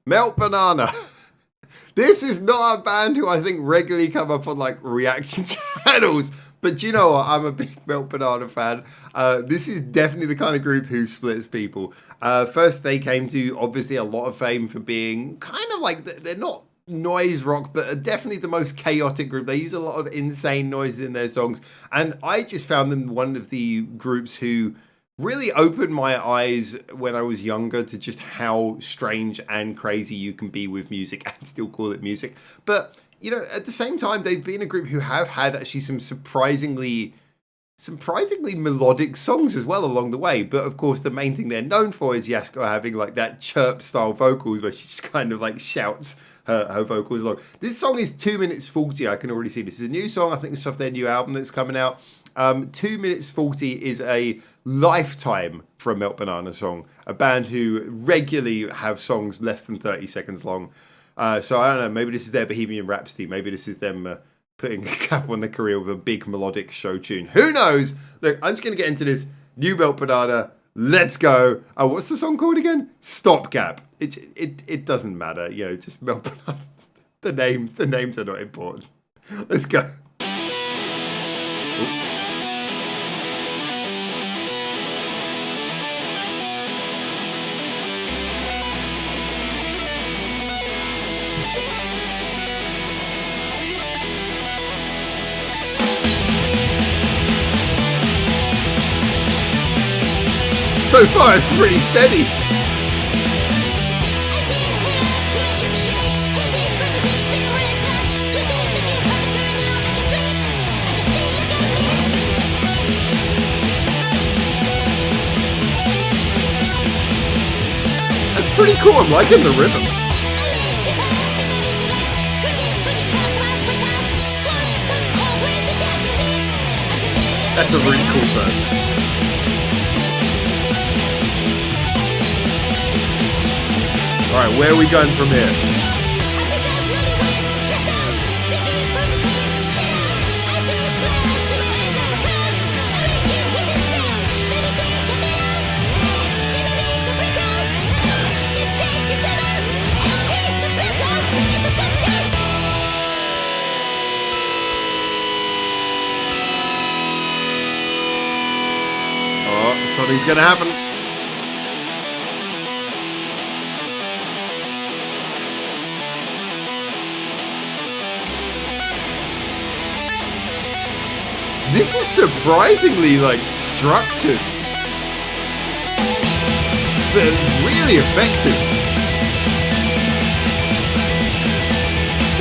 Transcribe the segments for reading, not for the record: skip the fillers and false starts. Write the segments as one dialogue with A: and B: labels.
A: Melt Banana. This is not a band who I think regularly come up on like reaction channels. But you know what? I'm a big Melt Banana fan. This is definitely the kind of group who splits people. First, they came to obviously a lot of fame for being kind of like, they're not noise rock, but are definitely the most chaotic group. They use a lot of insane noises in their songs. And I just found them one of the groups who really opened my eyes when I was younger to just how strange and crazy you can be with music and still call it music. But, you know, at the same time, they've been a group who have had actually some surprisingly melodic songs as well along the way. But of course, the main thing they're known for is Yasko having like that chirp style vocals where she just kind of like shouts her vocals along. This song is 2 minutes 40. I can already see this is a new song. I think it's off their new album that's coming out. 2 minutes 40 is a lifetime for a Melt Banana song. A band who regularly have songs less than 30 seconds long. So I don't know, maybe this is their Bohemian Rhapsody. Maybe this is them putting a cap on their career with a big melodic show tune. Who knows? Look, I'm just going to get into this new Melt Banana. Let's go. Oh, what's the song called again? Stopgap. It doesn't matter. You know, just Melt Banana. The names are not important. Let's go. Ooh. So far, it's pretty steady. That's pretty cool. I'm liking the rhythm. That's a really cool verse. Alright, where are we going from here? Oh, something's gonna happen. This is surprisingly, like, structured. But really effective.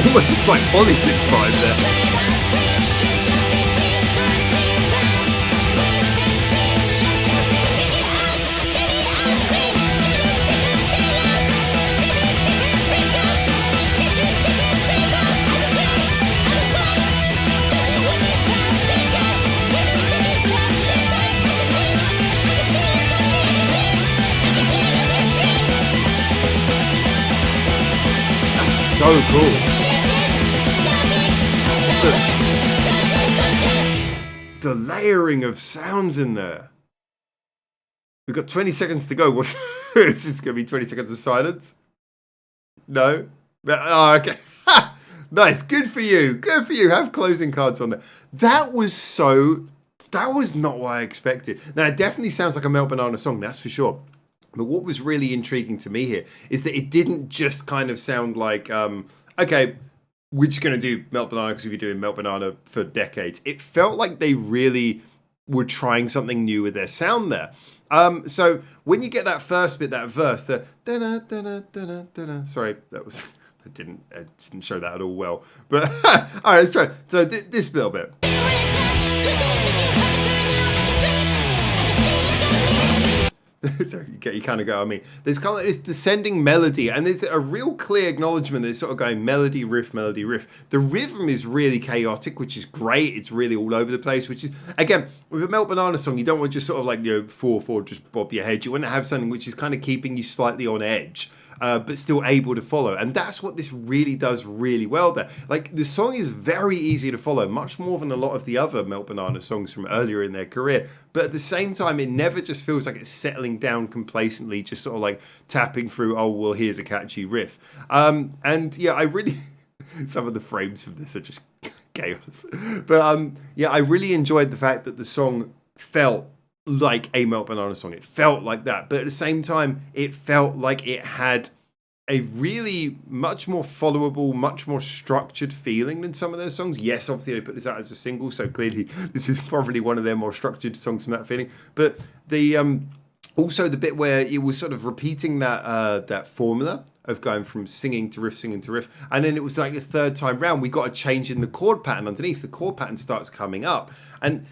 A: Almost a slight Polysix vibe there. So cool. The layering of sounds in there. We've got 20 seconds to go. It's just going to be 20 seconds of silence. No? Oh, okay. Nice. Good for you. Good for you. Have closing cards on there. That was not what I expected. Now, it definitely sounds like a Melt Banana song. That's for sure. But what was really intriguing to me here is that it didn't just kind of sound like, okay, we're just going to do Melt Banana because we've been doing Melt Banana for decades. It felt like they really were trying something new with their sound there. So when you get that first bit, that verse, the da-na, sorry, I didn't show that at all well. But all right, let's try. So this little bit. So you kind of go, I mean, there's kind of like this descending melody, and there's a real clear acknowledgement that it's sort of going melody, riff, melody, riff. The rhythm is really chaotic, which is great. It's really all over the place, which is, again, with a Melt Banana song, you don't want just sort of like, 4/4, just bob your head. You want to have something which is kind of keeping you slightly on edge. but still able to follow. And that's what this really does really well there. Like, the song is very easy to follow, much more than a lot of the other Melt Banana songs from earlier in their career. But at the same time, it never just feels like it's settling down complacently, just sort of like tapping through, oh, well, here's a catchy riff. And yeah, I really... some of the frames from this are just chaos. But yeah, I really enjoyed the fact that the song felt like a Melt Banana song. It felt like that. But at the same time, it felt like it had a really much more followable, much more structured feeling than some of their songs. Yes, obviously they put this out as a single, so clearly this is probably one of their more structured songs from that feeling. But the also the bit where it was sort of repeating that formula of going from singing to riff, and then it was like the third time round, we got a change in the chord pattern underneath. The chord pattern starts coming up, and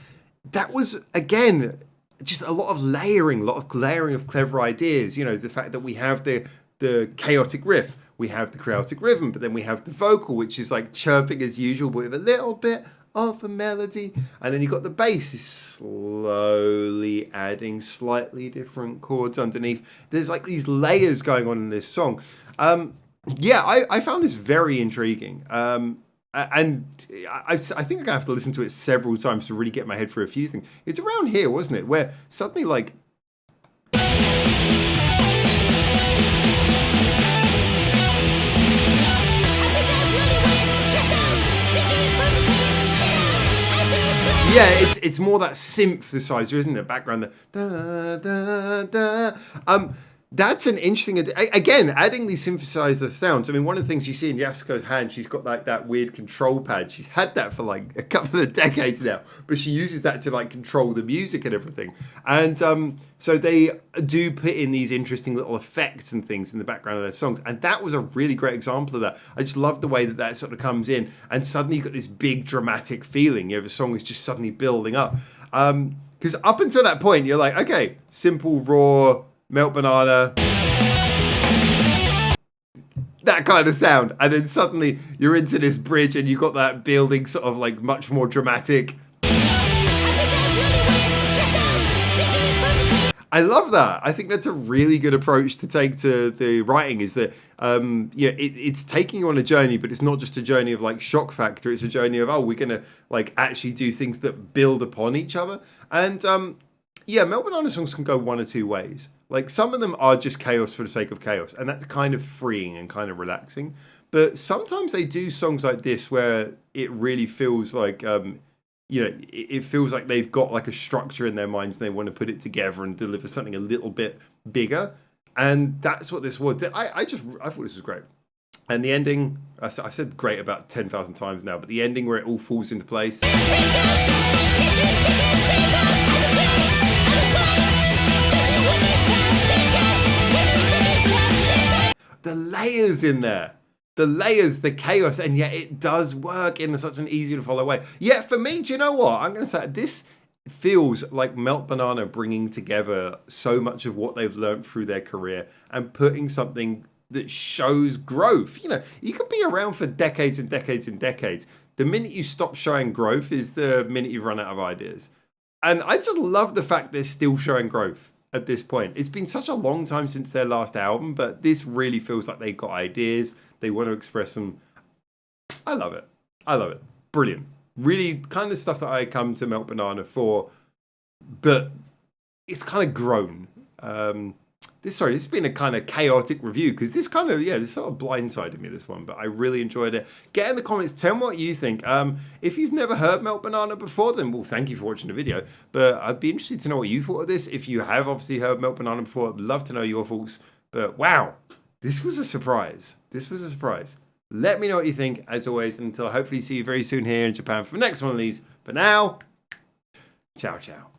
A: that was, again, just a lot of layering of clever ideas. You know, the fact that we have the chaotic riff, we have the chaotic rhythm, but then we have the vocal, which is like chirping as usual, but with a little bit of a melody. And then you've got the bass is slowly adding slightly different chords underneath. There's like these layers going on in this song. Yeah, I found this very intriguing. And I think I'm going to have to listen to it several times to really get my head through a few things. It's around here, wasn't it? Where suddenly, like... Yeah, it's more that synthesizer, isn't it? Background, the da da da. That's an interesting, again, adding these synthesizer sounds. I mean, one of the things you see in Yasuko's hand, she's got like that weird control pad. She's had that for like a couple of decades now, but she uses that to like control the music and everything. And so they do put in these interesting little effects and things in the background of their songs. And that was a really great example of that. I just love the way that sort of comes in, and suddenly you've got this big dramatic feeling. You know, the song is just suddenly building up. Because up until that point, you're like, okay, simple, raw, Melt Banana, that kind of sound, and then suddenly you're into this bridge and you've got that building sort of like much more dramatic. I love that. I think that's a really good approach to take to the writing, is that it's taking you on a journey, but it's not just a journey of like shock factor. It's a journey of, oh, we're gonna like actually do things that build upon each other. And yeah, Melt Banana songs can go one or two ways. Like, some of them are just chaos for the sake of chaos, and that's kind of freeing and kind of relaxing. But sometimes they do songs like this where it really feels like, it feels like they've got like a structure in their minds and they want to put it together and deliver something a little bit bigger. And that's what this was. I thought this was great. And the ending, I've said great about 10,000 times now, but the ending where it all falls into place. The layers in there, the chaos, and yet it does work in such an easy to follow way. Yeah, for me, do you know what? I'm going to say this feels like Melt Banana bringing together so much of what they've learned through their career and putting something that shows growth. You know, you could be around for decades and decades and decades. The minute you stop showing growth is the minute you run out of ideas. And I just love the fact they're still showing growth at this point. It's been such a long time since their last album, but this really feels like they've got ideas. They want to express them. I love it. Brilliant. Really kind of stuff that I come to Melt Banana for, but it's kind of grown. This has been a kind of chaotic review, because this sort of blindsided me, this one, but I really enjoyed it. Get in the comments, tell me what you think. If you've never heard Melt Banana before, then, well, thank you for watching the video, but I'd be interested to know what you thought of this. If you have obviously heard Melt Banana before, I'd love to know your thoughts, but wow, this was a surprise. Let me know what you think, as always, until I hopefully see you very soon here in Japan for the next one of these. But now, ciao, ciao.